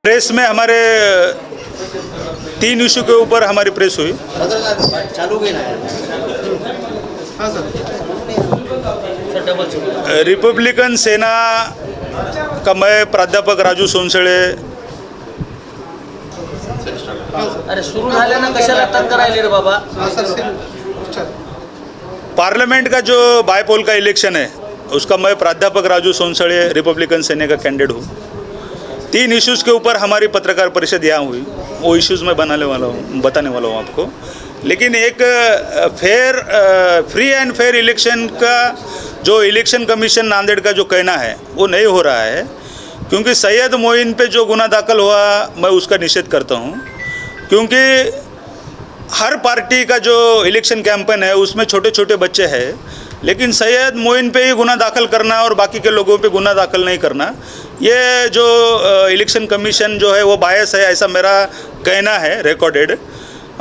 Press में हमारे 3 issue के ऊपर हमारी प्रेस हुई। रिपब्लिकन सेना का मैं प्राध्यापक राजू सोनसळे। अरे सुरू झालं ना, कशाला तंग राहिले रे बाबा। पार्लियामेंट का जो बायपोल का इलेक्शन है उसका मैं प्राध्यापक राजू सोनसळे रिपब्लिकन सेना का कैंडिडेट हूँ। 3 इश्यूज़ के ऊपर हमारी पत्रकार परिषद यहाँ हुई, वो इश्यूज़ मैं बताने वाला हूँ आपको। लेकिन एक फ्री एंड फेयर इलेक्शन का जो इलेक्शन कमीशन नांदेड़ का जो कहना है वो नहीं हो रहा है, क्योंकि सैयद मोइन पे जो गुना दाखिल हुआ मैं उसका निषेध करता हूँ। क्योंकि हर पार्टी का जो इलेक्शन कैंपेन है उसमें छोटे छोटे बच्चे हैं, लेकिन सैयद मोइन पे ही गुना दाखिल करना और बाकी के लोगों पे गुना दाखिल नहीं करना, ये जो इलेक्शन कमीशन जो है वो बायस है, ऐसा मेरा कहना है रिकॉर्डेड।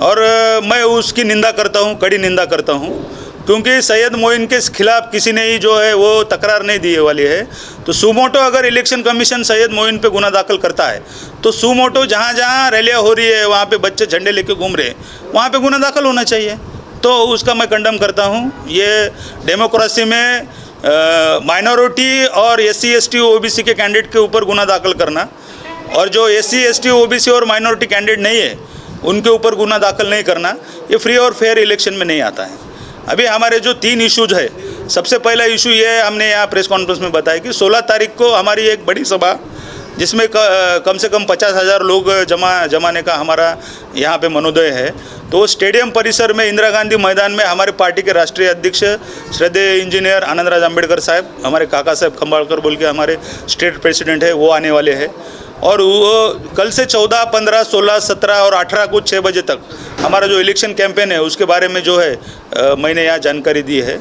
और मैं उसकी निंदा करता हूँ, कड़ी निंदा करता हूँ, क्योंकि सैयद मोइन के खिलाफ किसी ने ही जो है वो तकरार नहीं दी वाली है। तो सुमोटो अगर इलेक्शन कमीशन सैयद मोइन पे गुना दाखिल करता है तो सुमोटो जहाँ जहाँ रैलियाँ हो रही है, वहाँ पे बच्चे झंडे लेके घूम रहे हैं, वहाँ पे गुना दाखिल होना चाहिए। तो उसका मैं कंडम करता हूँ। ये डेमोक्रेसी में माइनॉरिटी और SC ST OBC के कैंडिडेट के ऊपर गुना दाखिल करना, और जो SC ST OBC और माइनॉरिटी कैंडिडेट नहीं है उनके ऊपर गुना दाखिल नहीं करना, ये फ्री और फेयर इलेक्शन में नहीं आता है। अभी हमारे जो 3 इश्यूज है, सबसे पहला इशू ये है, हमने यहाँ प्रेस कॉन्फ्रेंस में बताया कि 16 तारीख को हमारी एक बड़ी सभा, जिसमें कम से कम 50,000 लोग जमाने का हमारा यहाँ पे मनोदय है। तो स्टेडियम परिसर में इंदिरा गांधी मैदान में हमारे पार्टी के राष्ट्रीय अध्यक्ष श्रद्धेय इंजीनियर आनंदराज अंबेडकर साहब, हमारे काका साहब खंबाड़कर बोल के हमारे स्टेट प्रेसिडेंट है, वो आने वाले हैं। और वो कल से 14, 15, 16, 17 और 18 को 6 बजे तक हमारा जो इलेक्शन कैंपेन है उसके बारे में जो है मैंने यहाँ जानकारी दी है।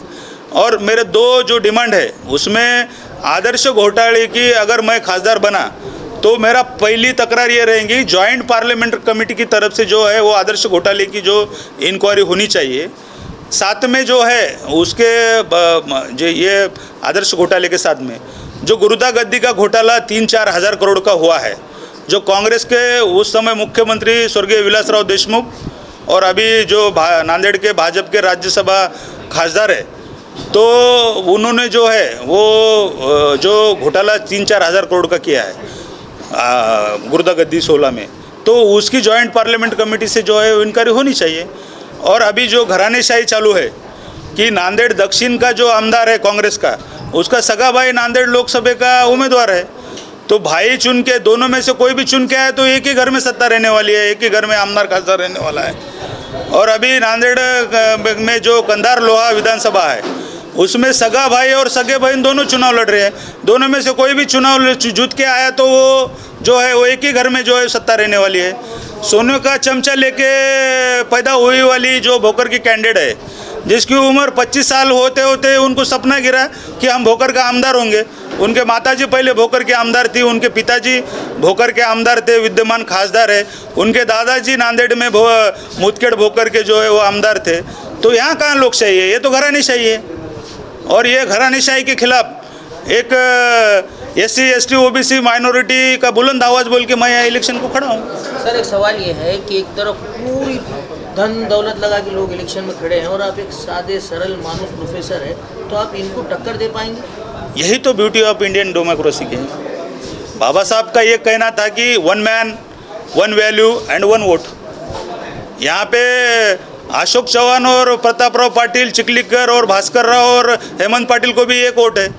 और मेरे 2 जो डिमांड है उसमें आदर्श घोटाले की अगर मैं खासदार बना तो मेरा पहली तकरार ये रहेगी, जॉइंट पार्लियामेंट कमेटी की तरफ से जो है वो आदर्श घोटाले की जो इंक्वायरी होनी चाहिए। साथ में जो है उसके जो ये आदर्श घोटाले के साथ में जो गुरुदा गद्दी का घोटाला 3-4 हज़ार करोड़ का हुआ है, जो कांग्रेस के उस समय मुख्यमंत्री स्वर्गीय विलासराव देशमुख और अभी जो नांदेड़ के भाजपा के राज्यसभा खासदार है, तो उन्होंने जो है वो जो घोटाला 3-4 हज़ार करोड़ का किया है गुरुदा गद्दी 16 में, तो उसकी जॉइंट पार्लियामेंट कमेटी से जो है इंक्वायरी होनी चाहिए। और अभी जो घरानेशाही चालू है कि नांदेड़ दक्षिण का जो आमदार है कांग्रेस का, उसका सगा भाई नांदेड़ लोकसभा का उम्मीदवार है, तो भाई चुन के दोनों में से कोई भी चुन के आए तो एक ही घर में सत्ता रहने वाली है, एक ही घर में आमदार खासदार रहने वाला है। और अभी नांदेड़ में जो कंधार लोहा विधानसभा है उसमें सगा भाई और सगे बहन दोनों चुनाव लड़ रहे हैं, दोनों में से कोई भी चुनाव जीत के आया तो वो जो है वो एक ही घर में जो है सत्ता रहने वाली है। सोने का चमचा लेके पैदा हुई वाली जो भोकर की कैंडिडेट है, जिसकी उम्र 25 साल होते होते उनको सपना गिरा कि हम भोकर का आमदार होंगे। उनके माताजी पहले भोकर के आमदार थी, उनके पिताजी भोकर के आमदार थे, विद्यमान खासदार है, उनके दादाजी नांदेड़ में मुदखेड़ भोकर के जो है वो आमदार थे। तो यहाँ कहाँ लोकशाही है, ये तो घरानेशाही है। और ये घरानेशाही के खिलाफ एक SC ST OBC माइनॉरिटी का बुलंद आवाज़ बोल के मैं यहाँ इलेक्शन को खड़ा हूँ। सर एक सवाल ये है कि एक तरफ पूरी धन दौलत लगा के लोग इलेक्शन में खड़े हैं और आप एक सादे सरल मानुस प्रोफेसर है, तो आप इनको टक्कर दे पाएंगे? यही तो ब्यूटी ऑफ इंडियन डेमोक्रेसी की है। बाबा साहब का ये कहना था कि 1 मैन 1 वैल्यू एंड 1 वोट। यहाँ पे अशोक चौहान और प्रतापराव पाटिल, चिखलीकर और भास्कर राव और हेमंत पाटिल को भी एक वोट है,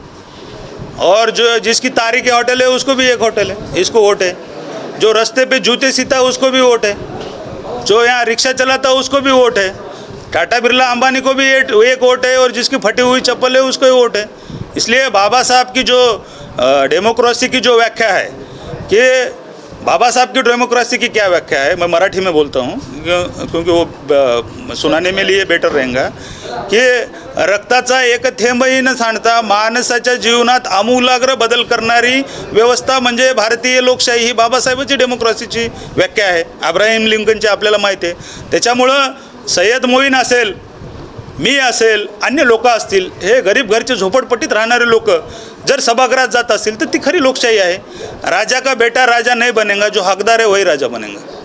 और जो जिसकी तारीख होटल है उसको भी एक होटल है, इसको वोट है। जो रास्ते पे जूते सीता उसको भी वोट है, जो यहाँ रिक्शा चलाता उसको भी वोट है, टाटा बिरला अंबानी को भी एक वोट है, और जिसकी फटी हुई चप्पल है उसको ही वोट है। इसलिए बाबा साहब की जो डेमोक्रेसी की जो व्याख्या है कि बाबा साहब की डेमोक्रेसी की क्या व्याख्या है, मैं मराठी में बोलता हूँ क्योंकि वो सुनाने में लिए बेटर रहेगा, की रक्ताचा एक थेंबही न सांडता माणसाच्या जीवनात आमूलाग्र बदल करणारी व्यवस्था म्हणजे भारतीय लोकशाही ही बाबासाहेबांची डेमोक्रेसीची व्याख्या आहे. अब्राहिम लिंकनची आपल्याला माहिती आहे. त्याच्यामुळं सय्यद मोईन असेल, मी असेल, अन्य लोक असतील, हे गरीब घरचे झोपडपट्टीत राहणारे लोक जर सभागृहात जात असतील तर ती खरी लोकशाही आहे. राजा का बेटा राजा नहीं बनेगा, जो हकदार है वही राजा बनेगा.